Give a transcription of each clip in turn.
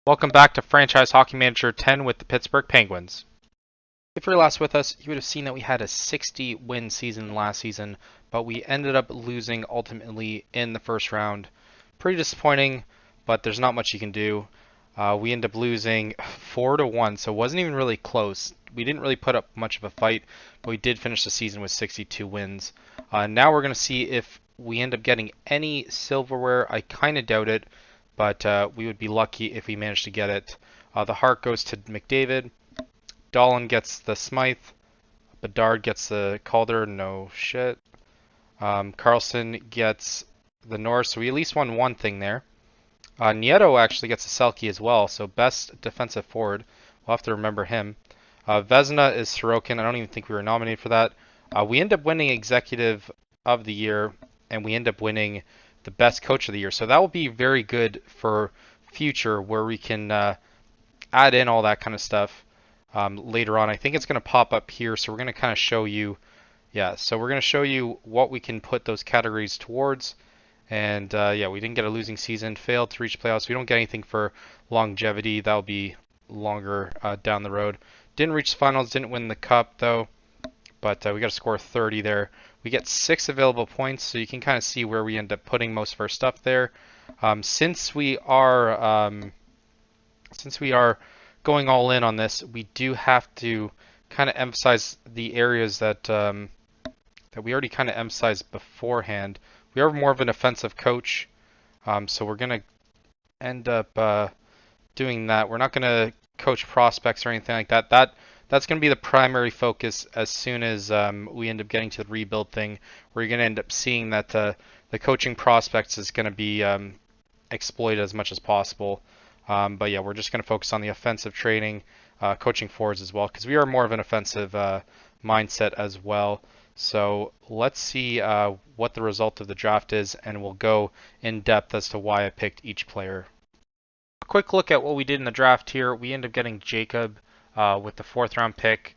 Welcome back to Franchise Hockey Manager 10 with the Pittsburgh Penguins. If you were last with us, you would have seen that we had a 60-win season last season, but we ended up losing ultimately in the first round. Pretty disappointing, but there's not much you can do. We ended up losing 4-1, so it wasn't even really close. We didn't really put up much of a fight, but we did finish the season with 62 wins. Now we're going to see if we end up getting any silverware. I kind of doubt it, but we would be lucky if we managed to get it. The Hart goes to McDavid. Dolan gets the Smythe. Bedard gets the Calder. No shit. Carlson gets the Norris. So we at least won one thing there. Nieto actually gets a Selke as well. So best defensive forward. We'll have to remember him. Vezina is Sorokin. I don't even think we were nominated for that. We end up winning Executive of the Year, and we end up winning the best coach of the year. So that will be very good for future where we can add in all that kind of stuff later on. I think it's going to pop up here. So we're going to kind of show you, so we're going to show you what we can put those categories towards. And we didn't get a losing season, failed to reach playoffs. We don't get anything for longevity. That'll be longer down the road. Didn't reach the finals, didn't win the cup though. But we got to score 30 there. We get 6 available points, so you can kind of see where we end up putting most of our stuff there. Since we are going all in on this, we do have to kind of emphasize the areas that we already kind of emphasized beforehand. We are more of an offensive coach, so we're going to end up doing that. We're not going to coach prospects or anything like that. That's going to be the primary focus as soon as we end up getting to the rebuild thing, where you're going to end up seeing that the coaching prospects is going to be exploited as much as possible. But yeah, we're just going to focus on the offensive training, coaching forwards as well, because we are more of an offensive mindset as well. So let's see what the result of the draft is, and we'll go in depth as to why I picked each player. A quick look at what we did in the draft here. We ended up getting Jacob with the 4th round pick.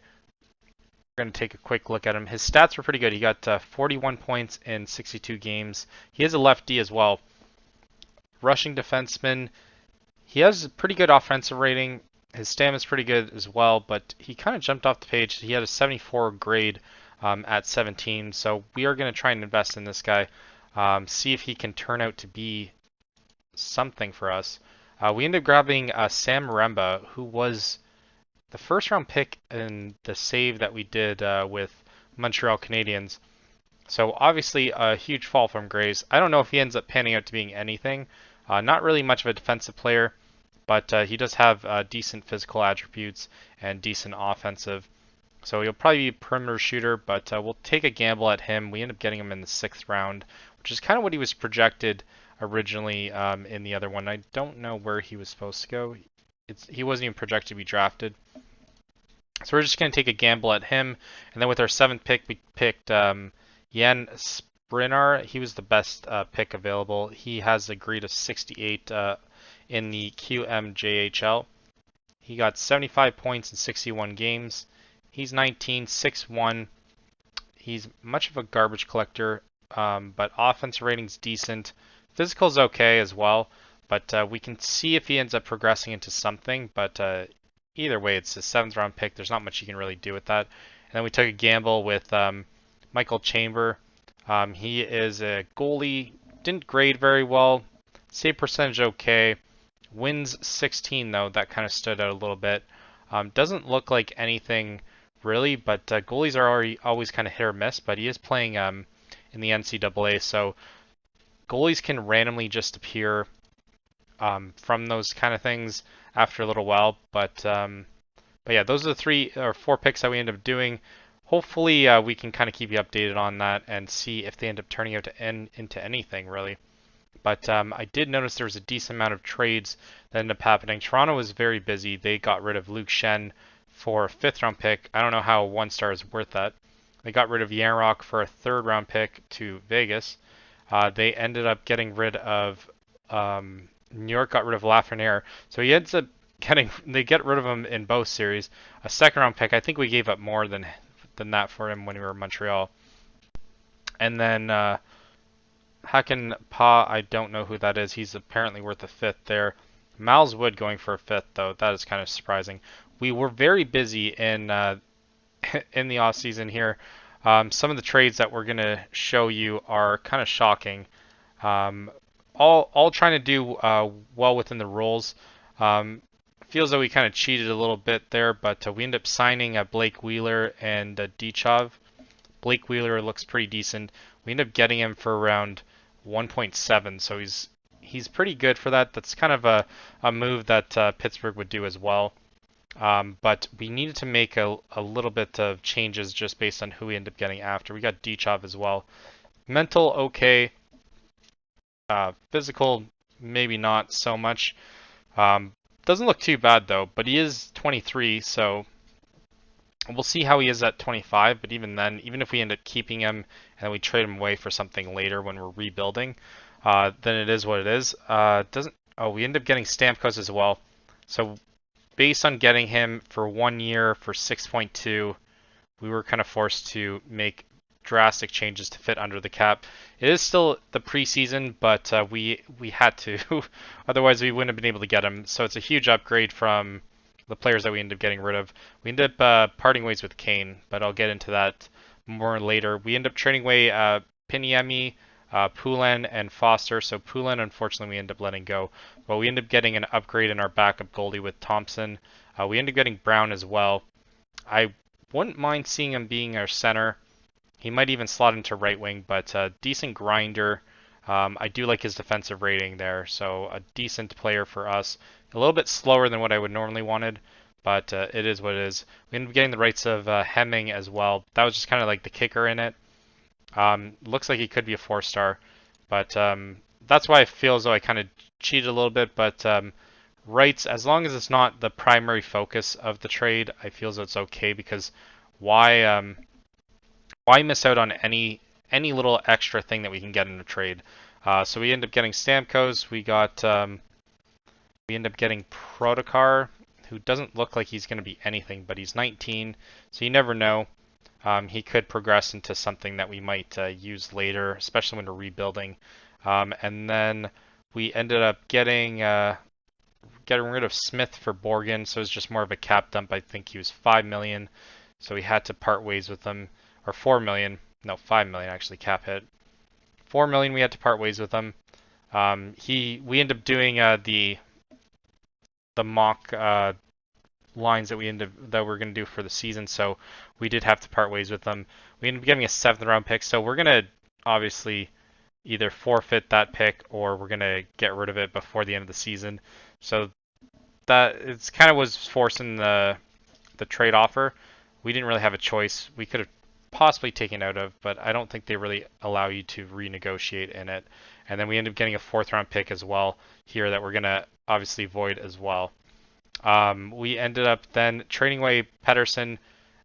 We're going to take a quick look at him. His stats were pretty good. He got 41 points in 62 games. He is a lefty as well. Rushing defenseman. He has a pretty good offensive rating. His stamina is pretty good as well, but he kind of jumped off the page. He had a 74 grade at 17, so we are going to try and invest in this guy, see if he can turn out to be something for us. We ended up grabbing Sam Maremba, who was the 1st round pick in the save that we did with Montreal Canadiens. So obviously a huge fall from grace. I don't know if he ends up panning out to being anything. Not really much of a defensive player, but he does have decent physical attributes and decent offensive. So he'll probably be a perimeter shooter, but we'll take a gamble at him. We end up getting him in the 6th round, which is kind of what he was projected originally in the other one. I don't know where he was supposed to go. He wasn't even projected to be drafted. So we're just going to take a gamble at him. And then with our 7th pick, we picked Jan Sprinar. He was the best pick available. He has a grade of 68 in the QMJHL. He got 75 points in 61 games. He's 19, 6'1". He's much of a garbage collector, but offensive rating's decent. Physical's okay as well, but we can see if he ends up progressing into something. But either way, it's a 7th round pick. There's not much you can really do with that. And then we took a gamble with Michael Chamber. He is a goalie. Didn't grade very well. Save percentage okay. Wins 16 though. That kind of stood out a little bit. Doesn't look like anything really, but goalies are always kind of hit or miss. But he is playing in the NCAA, so goalies can randomly just appear from those kind of things after a little while. But yeah, those are the 3 or 4 picks that we end up doing. Hopefully we can kind of keep you updated on that and see if they end up turning out into anything really. But I did notice there was a decent amount of trades that ended up happening. Toronto was very busy. They got rid of Luke Shen for a 5th round pick. I don't know how 1 star is worth that. They got rid of Yanrock for a 3rd round pick to Vegas. They ended up getting rid of New York got rid of Lafreniere. So he ends up they get rid of him in both series. A 2nd round pick. I think we gave up more than that for him when we were in Montreal. And then Hakan Pa, I don't know who that is. He's apparently worth a 5th there. Miles Wood going for a fifth, though. That is kind of surprising. We were very busy in in the off season here. Some of the trades that we're gonna show you are kind of shocking. Um, all trying to do well within the rules. Um, Feels that we kind of cheated a little bit there, but we ended up signing Blake Wheeler and Dichov. Blake Wheeler looks pretty decent. We ended up getting him for around 1.7, so he's pretty good for that. That's kind of a move that Pittsburgh would do as well. But we needed to make a little bit of changes just based on who we ended up getting after. We got Dichov as well. Mental, okay. Physical, maybe not so much. Doesn't look too bad though, but he is 23, so we'll see how he is at 25. But even then, even if we end up keeping him and then we trade him away for something later when we're rebuilding, then it is what it is. Doesn't Oh, we end up getting Stamkos as well. So based on getting him for 1 year for 6.2, we were kind of forced to make drastic changes to fit under the cap. It is still the preseason, but we had to, otherwise we wouldn't have been able to get him. So it's a huge upgrade from the players that we ended up getting rid of. We ended up parting ways with Kane, but I'll get into that more later. We ended up trading away Piniemi, Poulin, and Foster. So Poulin, unfortunately, we ended up letting go. But we ended up getting an upgrade in our backup goalie with Thompson. We ended up getting Brown as well. I wouldn't mind seeing him being our center. He might even slot into right wing, but decent grinder. I do like his defensive rating there, so a decent player for us. A little bit slower than what I would normally wanted, but it is what it is. We ended up getting the rights of Hemming as well. That was just kind of like the kicker in it. Looks like he could be a 4-star, but that's why I feel as though I kind of cheated a little bit. But rights, as long as it's not the primary focus of the trade, I feel as though it's okay because why miss out on any little extra thing that we can get in a trade? So we end up getting Stamkos. We end up getting Protokar, who doesn't look like he's going to be anything, but he's 19, so you never know. He could progress into something that we might use later, especially when we're rebuilding. And then we ended up getting rid of Smith for Borgen, so it was just more of a cap dump. I think he was 5 million, so we had to part ways with him, or 4 million. No, 5 million actually cap hit. 4 million we had to part ways with him. We ended up doing the mock lines that we're going to do for the season, so we did have to part ways with them. We ended up getting a 7th round pick, so we're going to obviously either forfeit that pick or we're going to get rid of it before the end of the season. So that it's kind of was forcing the trade offer. We didn't really have a choice. We could have possibly taken out of, but I don't think they really allow you to renegotiate in it. And then we ended up getting a 4th round pick as well here that we're going to obviously void as well. We ended up then trading away Pedersen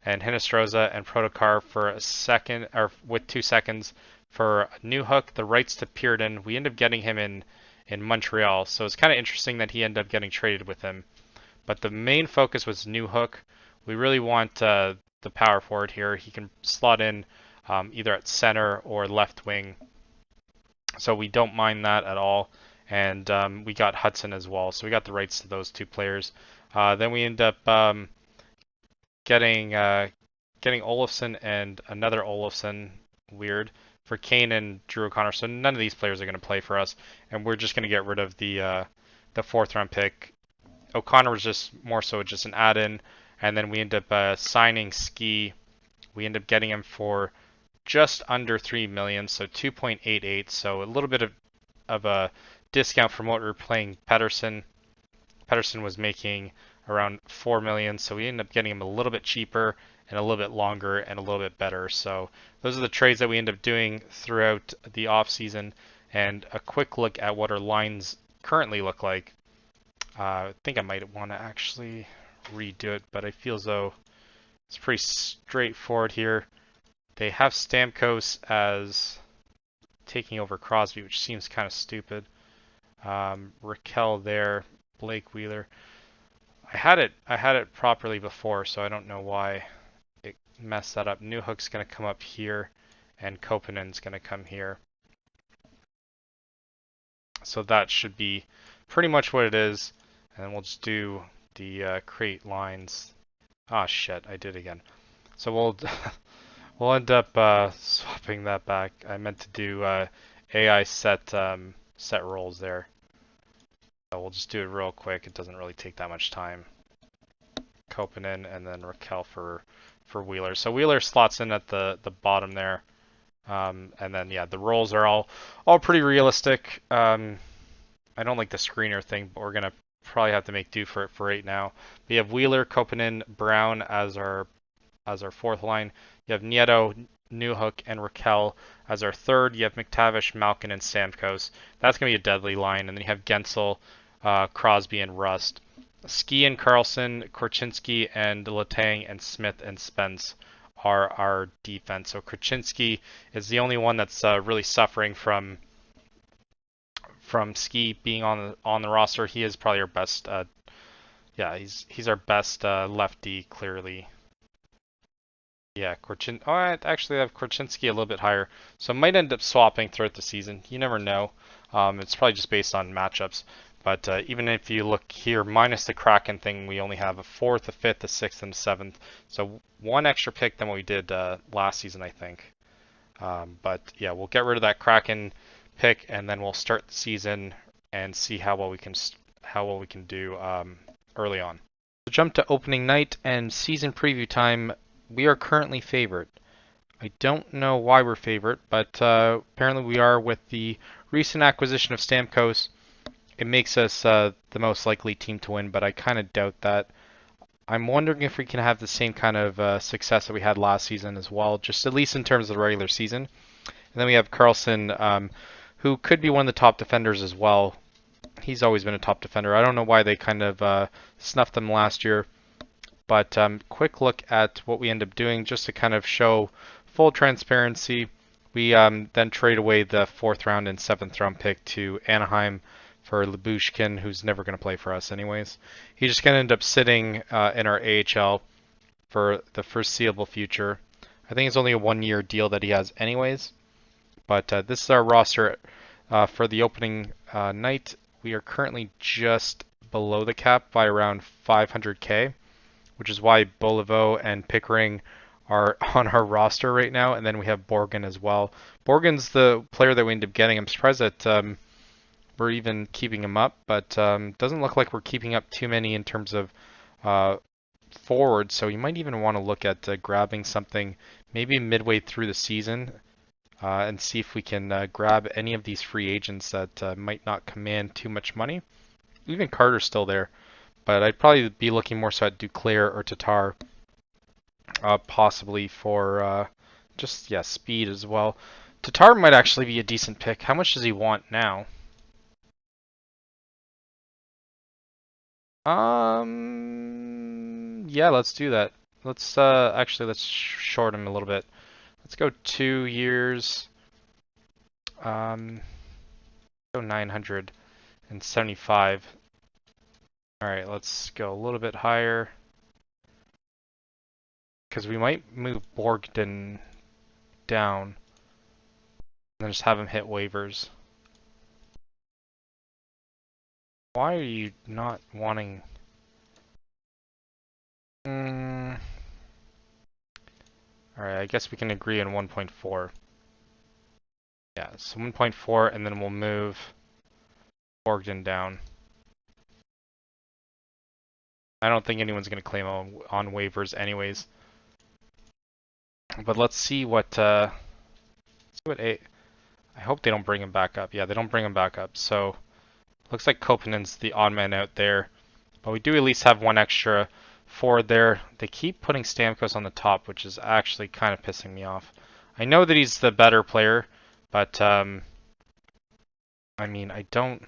and Hinestroza and Protokar for a second, or with 2 seconds for Newhook, the rights to Pearden. We ended up getting him in Montreal, so it's kind of interesting that he ended up getting traded with him. But the main focus was Newhook. We really want the power forward here. He can slot in either at center or left wing, so we don't mind that at all. And we got Hudson as well, so we got the rights to those 2 players. Then we end up getting Olofsson and another Olofsson, weird, for Kane and Drew O'Connor. So none of these players are going to play for us, and we're just going to get rid of the 4th round pick. O'Connor was just more so just an add-in, and then we end up signing Ski. We end up getting him for just under 3 million, so 2.88. So a little bit of a discount from what we were playing Pedersen. Pedersen was making around 4 million, so we ended up getting him a little bit cheaper and a little bit longer and a little bit better. So those are the trades that we end up doing throughout the off season, and a quick look at what our lines currently look like. I think I might want to actually redo it, but I feel as though it's pretty straightforward here. They have Stamkos as taking over Crosby, which seems kind of stupid. Raquel there, Blake Wheeler. I had it properly before, so I don't know why it messed that up. Newhook's going to come up here, and Kopanen's going to come here. So that should be pretty much what it is. And then we'll just do the create lines. Ah, shit, I did again. So we'll we'll end up swapping that back. I meant to do AI set roles there. So we'll just do it real quick. It doesn't really take that much time. Kopanen and then Raquel for Wheeler. So Wheeler slots in at the bottom there. And then yeah, the roles are all pretty realistic. I don't like the screener thing, but we're gonna probably have to make do for it for right now. We have Wheeler, Kopanen, Brown as our fourth line. You have Nieto, Newhook, and Raquel as our third. You have McTavish, Malkin, and Stamkos. That's gonna be a deadly line. And then you have Gensel, Crosby, and Rust. Ski and Carlson, Korchinski, and Letang, and Smith and Spence are our defense. So Korchinski is the only one that's really suffering from Ski being on the roster. He is probably our best. Yeah, he's our best lefty clearly. Yeah, Oh, I actually have Korchinski a little bit higher, so I might end up swapping throughout the season. You never know. It's probably just based on matchups. But even if you look here, minus the Kraken thing, we only have a fourth, a fifth, a sixth, and a seventh. So one extra pick than what we did last season, I think. But yeah, we'll get rid of that Kraken pick, and then we'll start the season and see how well we can do early on. So jump to opening night and season preview time. We are currently favored. I don't know why we're favored, but apparently we are with the recent acquisition of Stamkos. It makes us the most likely team to win, but I kind of doubt that. I'm wondering if we can have the same kind of success that we had last season as well, just at least in terms of the regular season. And then we have Carlson, who could be one of the top defenders as well. He's always been a top defender. I don't know why they kind of snuffed him last year. But quick look at what we end up doing just to kind of show full transparency. We then trade away the 4th round and 7th round pick to Anaheim for Lyubushkin, who's never going to play for us anyways. He's just going to end up sitting in our AHL for the foreseeable future. I think it's only a 1-year deal that he has anyways. But this is our roster for the opening night. We are currently just below the cap by around 500K. Which is why Boliveau and Pickering are on our roster right now, and then we have Borgen as well. Borgen's the player that we end up getting. I'm surprised that we're even keeping him up, but doesn't look like we're keeping up too many in terms of forwards, so you might even want to look at grabbing something maybe midway through the season and see if we can grab any of these free agents that might not command too much money. Even Carter's still there. But I'd probably be looking more so at Duclair or Tatar, possibly for just speed as well. Tatar might actually be a decent pick. How much does he want now? Yeah, let's do that. Let's let's short him a little bit. Let's go 2 years. Go 975. All right, let's go a little bit higher because we might move Borgden down and then just have him hit waivers. Why are you not wanting? Alright, I guess we can agree on 1.4. Yeah, so 1.4 and then we'll move Borgden down. I don't think anyone's going to claim on waivers anyways. But let's see what I hope they don't bring him back up. Yeah, they don't bring him back up. So looks like Kopanen's the odd man out there. But we do at least have one extra forward there. They keep putting Stamkos on the top, which is actually kind of pissing me off. I know that he's the better player, but I mean, I don't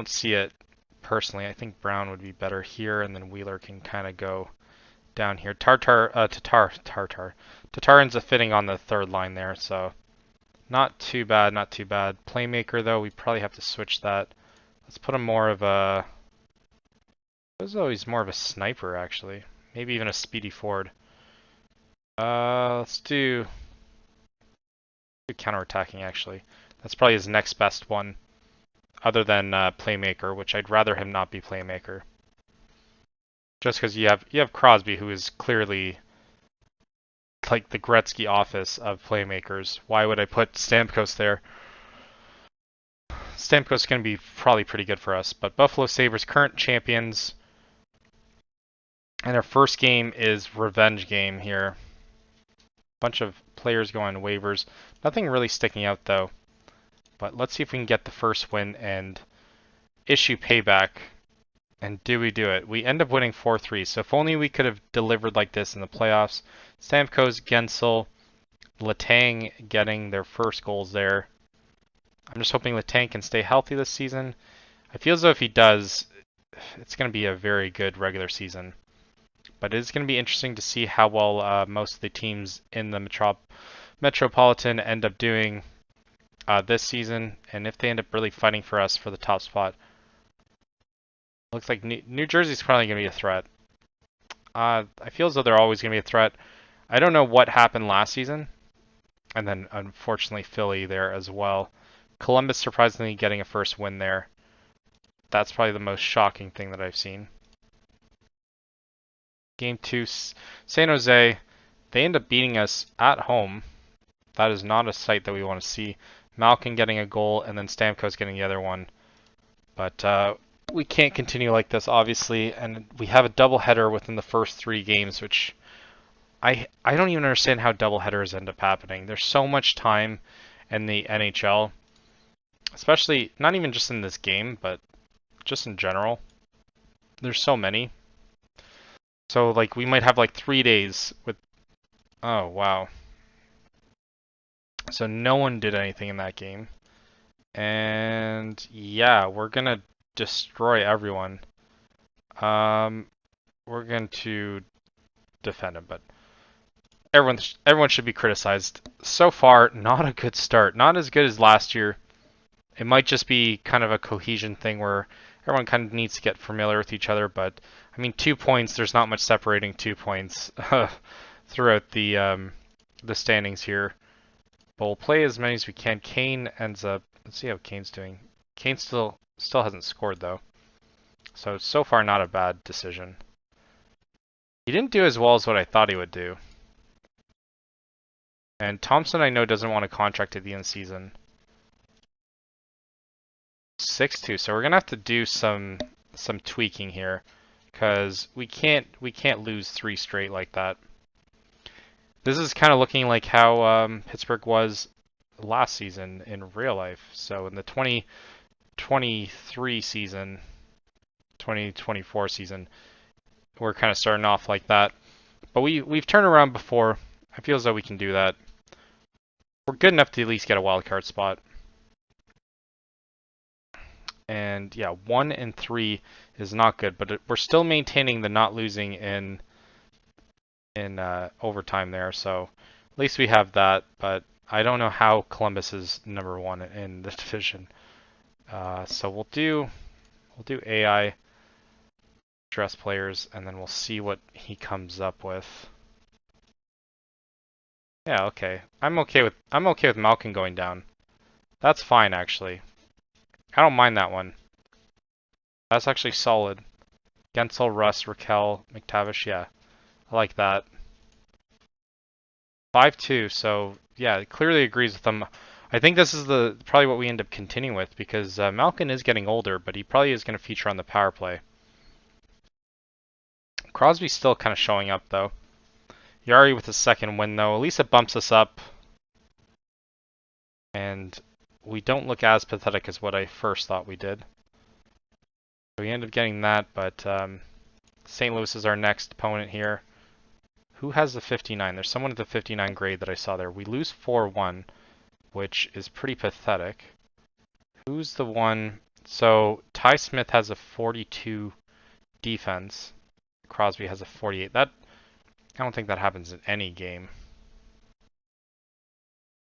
see it personally. I think Brown would be better here, and then Wheeler can kind of go down here. Tatar ends up fitting on the 3rd line there, so not too bad, not too bad. Playmaker though, we probably have to switch that. Let's put him more of a. He's always more of a sniper actually, maybe even a speedy forward. Let's do counterattacking actually. That's probably his next best one. other than playmaker, which I'd rather him not be playmaker. Just because you have Crosby, who is clearly like the Gretzky office of playmakers. Why would I put Stamkos there? Stamkos is going to be probably pretty good for us. But Buffalo Sabres, current champions. And our first game is revenge game here. Bunch of players going on waivers. Nothing really sticking out though. But let's see if we can get the first win and issue payback. And do we do it? We end up winning 4-3. So if only we could have delivered like this in the playoffs. Stamkos, Gensel, Letang getting their first goals there. I'm just hoping Letang can stay healthy this season. I feel as though if he does, it's going to be a very good regular season. But it is going to be interesting to see how well most of the teams in the Metropolitan end up doing this season, and if they end up really fighting for us for the top spot. Looks like New Jersey's probably going to be a threat. I feel as though they're always going to be a threat. I don't know what happened last season, and then unfortunately Philly there as well. Columbus surprisingly getting a first win there. That's probably the most shocking thing that I've seen. Game 2, San Jose, they end up beating us at home. That is not a sight that we want to see. Malkin getting a goal, and then Stamkos getting the other one. But we can't continue like this, obviously, and we have a doubleheader within the first 3 games, which I don't even understand how doubleheaders end up happening. There's so much time in the NHL, especially not even just in this game, but just in general. There's so many. So like we might have like 3 days with. Oh wow. So no one did anything in that game. And yeah, we're gonna destroy everyone. We're going to defend him, but everyone should be criticized. So far, not a good start. Not as good as last year. It might just be kind of a cohesion thing where everyone kind of needs to get familiar with each other, but I mean 2 points, there's not much separating 2 points throughout the standings here. But we'll play as many as we can. Kane ends up, let's see how Kane's doing. Kane still hasn't scored though. So far not a bad decision. He didn't do as well as what I thought he would do. And Thompson I know doesn't want a contract at the end of the season. 6-2, so we're gonna have to do some tweaking here, because we can't lose 3 straight like that. This is kind of looking like how Pittsburgh was last season in real life. So in the 2023 season, 2024 season, we're kind of starting off like that. But we've turned around before. I feel as though we can do that. We're good enough to at least get a wild card spot. And yeah, 1-3 is not good, but we're still maintaining the not losing in overtime there. So at least we have that. But I don't know how Columbus is number 1 in the division. So we'll do AI dress players, and then we'll see what he comes up with. Yeah, okay. I'm okay with Malkin going down. That's fine actually. I don't mind that one. That's actually solid. Gensel, Russ, Raquel, McTavish, yeah. I like that. 5-2, so yeah, it clearly agrees with them. I think this is probably what we end up continuing with, because Malkin is getting older, but he probably is going to feature on the power play. Crosby's still kind of showing up though. Yari with a second win though. At least it bumps us up. And we don't look as pathetic as what I first thought we did. So we end up getting that, but St. Louis is our next opponent here. Who has the 59? There's someone at the 59 grade that I saw there. We lose 4-1, which is pretty pathetic. Who's the one? So Ty Smith has a 42 defense. Crosby has a 48. I don't think that happens in any game.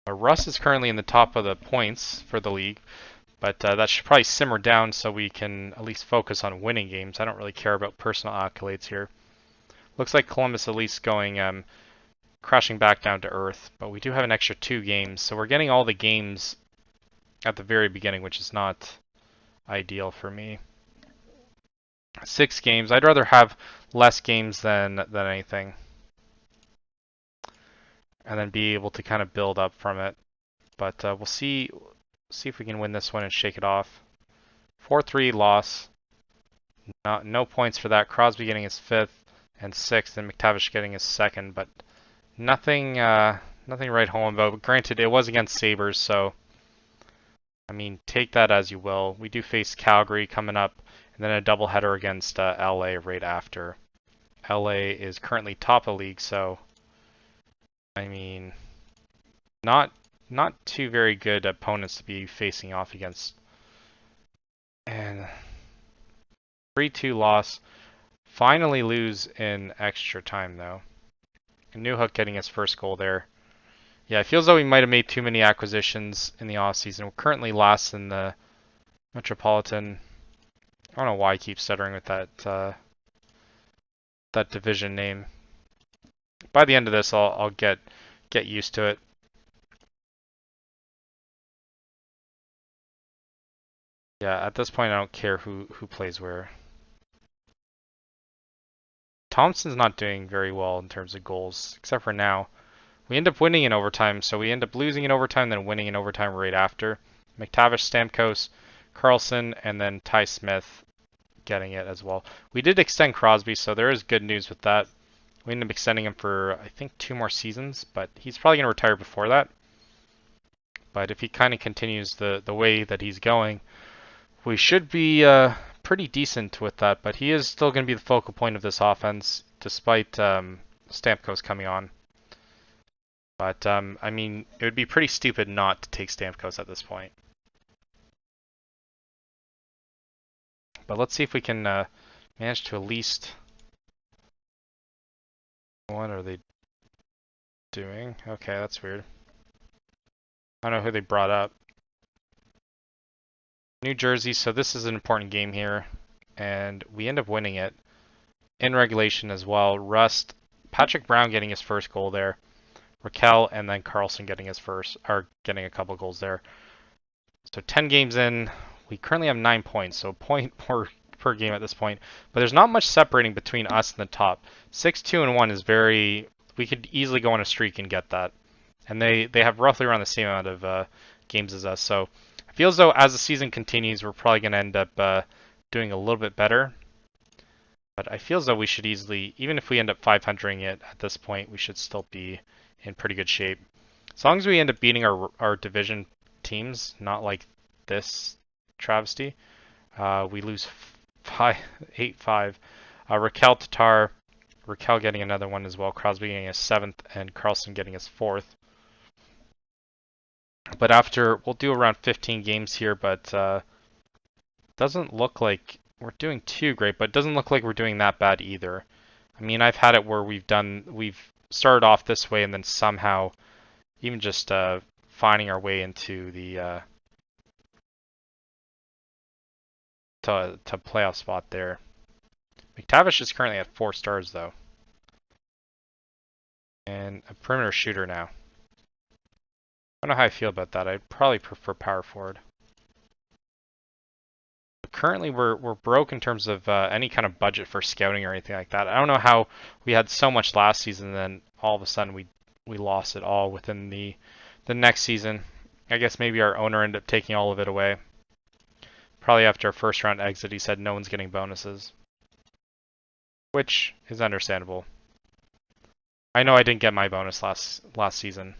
Russ is currently in the top of the points for the league, but that should probably simmer down so we can at least focus on winning games. I don't really care about personal accolades here. Looks like Columbus at least going crashing back down to earth, but we do have an extra 2 games, so we're getting all the games at the very beginning, which is not ideal for me. 6 games. I'd rather have less games than anything, and then be able to kind of build up from it. But we'll see if we can win this one and shake it off. 4-3 loss. No points for that. Crosby getting his 5th and 6th, and McTavish getting his 2nd, but nothing right home about. But granted, it was against Sabres, so I mean, take that as you will. We do face Calgary coming up, and then a doubleheader against LA right after. LA is currently top of the league, so I mean, not two very good opponents to be facing off against. And 3-2 loss. Finally lose in extra time though. Newhook getting his first goal there. Yeah, it feels though we might have made too many acquisitions in the offseason. We're currently last in the Metropolitan. I don't know why I keep stuttering with that division name. By the end of this, I'll get used to it. Yeah, at this point, I don't care who plays where. Thompson's not doing very well in terms of goals, except for now. We end up winning in overtime, so we end up losing in overtime, then winning in overtime right after. McTavish, Stamkos, Carlson, and then Ty Smith getting it as well. We did extend Crosby, so there is good news with that. We ended up extending him for, I think, 2 more seasons, but he's probably going to retire before that. But if he kind of continues the way that he's going, we should be pretty decent with that. But he is still going to be the focal point of this offense, despite Stamkos coming on. But, I mean, it would be pretty stupid not to take Stamkos at this point. But let's see if we can manage to at least... What are they doing? Okay, that's weird. I don't know who they brought up. New Jersey, so this is an important game here. And we end up winning it in regulation as well. Rust, Patrick Brown getting his first goal there. Raquel and then Carlson getting his first, or getting a couple goals there. So 10 games in, we currently have 9 points, so a point per game at this point. But there's not much separating between us and the top. 6-2-1 is very, we could easily go on a streak and get that. And they have roughly around the same amount of games as us. So I feel as though as the season continues, we're probably going to end up doing a little bit better. But I feel as though we should easily, even if we end up 500ing it at this point, we should still be in pretty good shape. As long as we end up beating our division teams, not like this travesty, we lose 8-5. Raquel, Tatar, Raquel getting another one as well, Crosby getting his 7th, and Carlson getting his 4th. But after, we'll do around 15 games here, but doesn't look like we're doing too great, but it doesn't look like we're doing that bad either. I mean, I've had it where we've started off this way and then somehow even just finding our way into the to playoff spot there. McTavish is currently at 4 stars though, and a perimeter shooter now. I don't know how I feel about that. I'd probably prefer power forward. But currently we're broke in terms of any kind of budget for scouting or anything like that. I don't know how we had so much last season and then all of a sudden we lost it all within the next season. I guess maybe our owner ended up taking all of it away. Probably after our first round exit, he said no one's getting bonuses, which is understandable. I know I didn't get my bonus last season,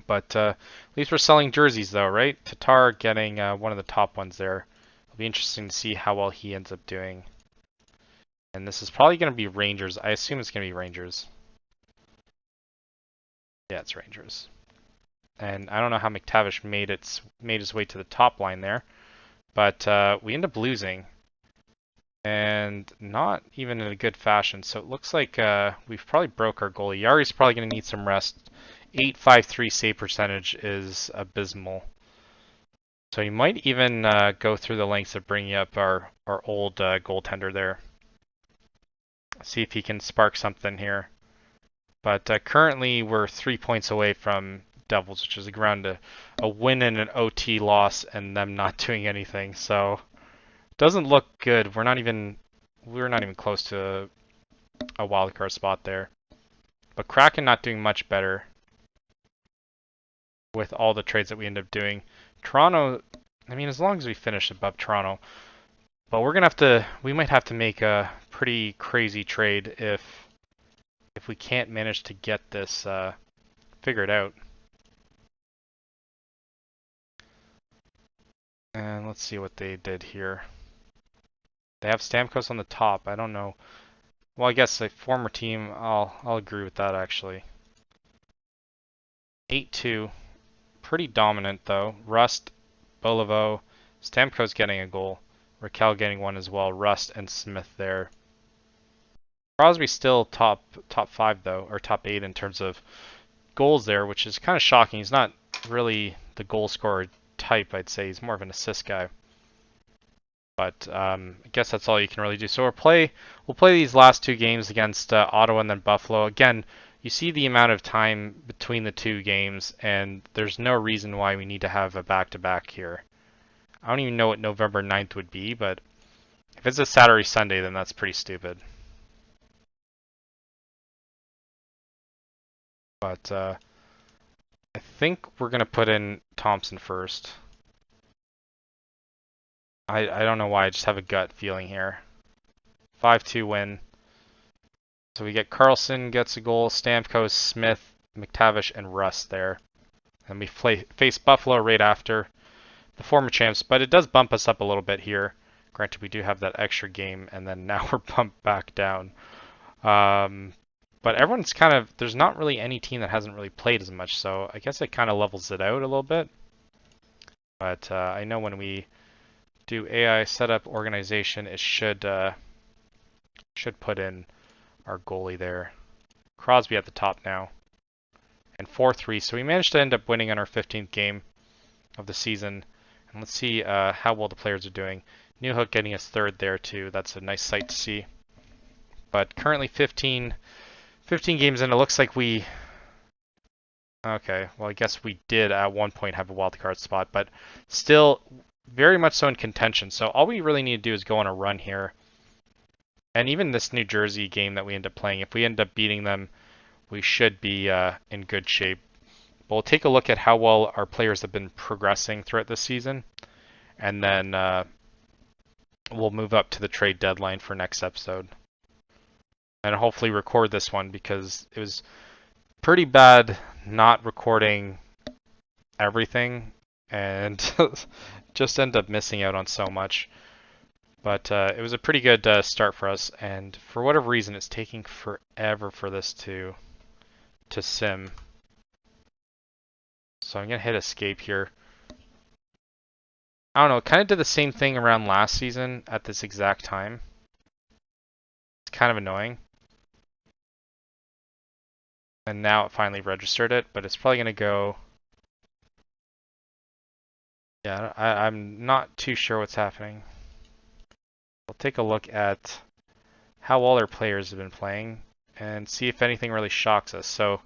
but at least we're selling jerseys though, right? Tatar getting one of the top ones there. It'll be interesting to see how well he ends up doing. And this is probably going to be Rangers. I assume it's going to be Rangers. Yeah, it's Rangers. And I don't know how McTavish made his way to the top line there, but we end up losing, and not even in a good fashion. So it looks like we've probably broke our goalie. Yari's probably going to need some rest. 8.53 save percentage is abysmal. So you might even go through the lengths of bringing up our old goaltender there. See if he can spark something here. But currently we're 3 points away from Devils, which is around a win and an OT loss and them not doing anything. So doesn't look good. We're not even close to a wild card spot there. But Kraken not doing much better with all the trades that we end up doing. Toronto, I mean, as long as we finish above Toronto, but we might have to make a pretty crazy trade if we can't manage to get this figured out. And let's see what they did here. They have Stamkos on the top. I don't know. Well, I guess a former team. I'll agree with that actually. 8-2, pretty dominant though. Rust, Bolivo, Stamkos getting a goal. Raquel getting one as well. Rust and Smith there. Crosby still top 5 though, or top 8 in terms of goals there, which is kind of shocking. He's not really the goal scorer type, I'd say. He's more of an assist guy. But I guess that's all you can really do. So we'll play these last 2 games against Ottawa and then Buffalo. Again, you see the amount of time between the 2 games, and there's no reason why we need to have a back-to-back here. I don't even know what November 9th would be, but if it's a Saturday, Sunday, then that's pretty stupid. But I think we're going to put in Thompson first. I don't know why, I just have a gut feeling here. 5-2 win. So we get Carlson gets a goal, Stamkos, Smith, McTavish, and Russ there. And we face Buffalo right after, the former champs, but it does bump us up a little bit here. Granted, we do have that extra game, and then now we're bumped back down. But everyone's kind of, there's not really any team that hasn't really played as much, so I guess it kind of levels it out a little bit. But I know when we do AI setup organization, it should put in our goalie there. Crosby at the top now. And 4-3, so we managed to end up winning on our 15th game of the season. And let's see how well the players are doing. Newhook getting us 3rd there too. That's a nice sight to see. But currently 15 games in, it looks like we... Okay, well I guess we did at one point have a wildcard spot, but still very much so in contention. So all we really need to do is go on a run here. And even this New Jersey game that we end up playing, if we end up beating them, we should be in good shape. But we'll take a look at how well our players have been progressing throughout this season. And then we'll move up to the trade deadline for next episode. And hopefully record this one because it was pretty bad not recording everything and just end up missing out on so much. But it was a pretty good start for us, and for whatever reason, it's taking forever for this to sim. So I'm gonna hit escape here. I don't know, it kind of did the same thing around last season at this exact time. It's kind of annoying. And now it finally registered it, but it's probably gonna go... Yeah, I'm not too sure what's happening. We'll take a look at how all our players have been playing and see if anything really shocks us. So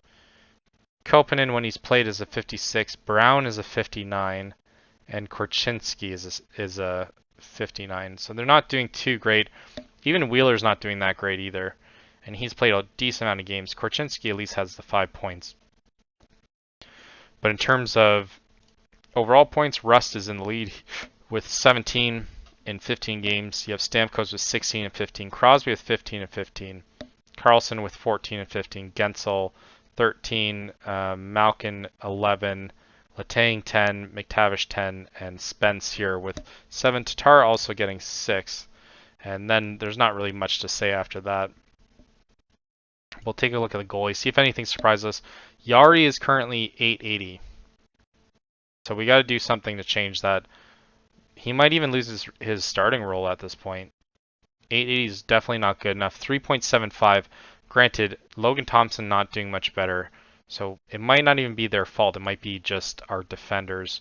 Koppanen, when he's played, is a 56, Brown is a 59, and Korchinski is a 59. So they're not doing too great. Even Wheeler's not doing that great either, and he's played a decent amount of games. Korchinski at least has the 5 points. But in terms of overall points, Rust is in the lead with 17 in 15 games. You have Stamkos with 16 and 15, Crosby with 15 and 15, Carlson with 14 and 15, Gensel 13, Malkin 11, Letang 10, McTavish 10, and Spence here with 7. Tatar also getting 6. And then there's not really much to say after that. We'll take a look at the goalie, see if anything surprises us. Yari is currently 880. So we got to do something to change that. He might even lose his starting role at this point. 880 is definitely not good enough. 3.75. Granted, Logan Thompson not doing much better. So it might not even be their fault. It might be just our defenders.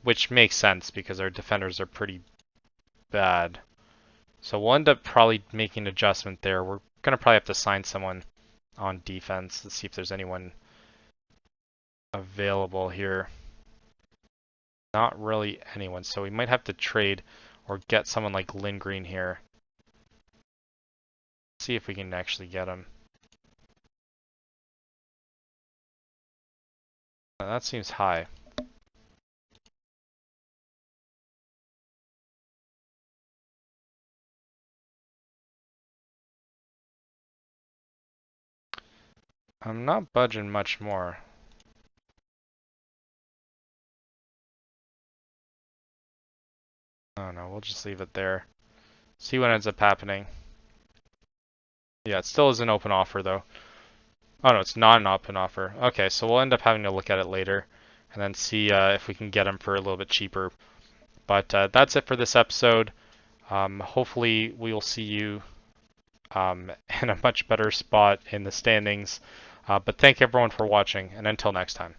Which makes sense because our defenders are pretty bad. So we'll end up probably making an adjustment there. We're going to probably have to sign someone on defense. Let's see if there's anyone available here. Not really anyone, so we might have to trade or get someone like Lindgren here. See if we can actually get him. That seems high. I'm not budging much more. Oh no, we'll just leave it there. See what ends up happening. Yeah, it still is an open offer though. Oh no, it's not an open offer. Okay, so we'll end up having to look at it later and then see if we can get him for a little bit cheaper. But that's it for this episode. Hopefully we will see you in a much better spot in the standings. But thank everyone for watching, and until next time.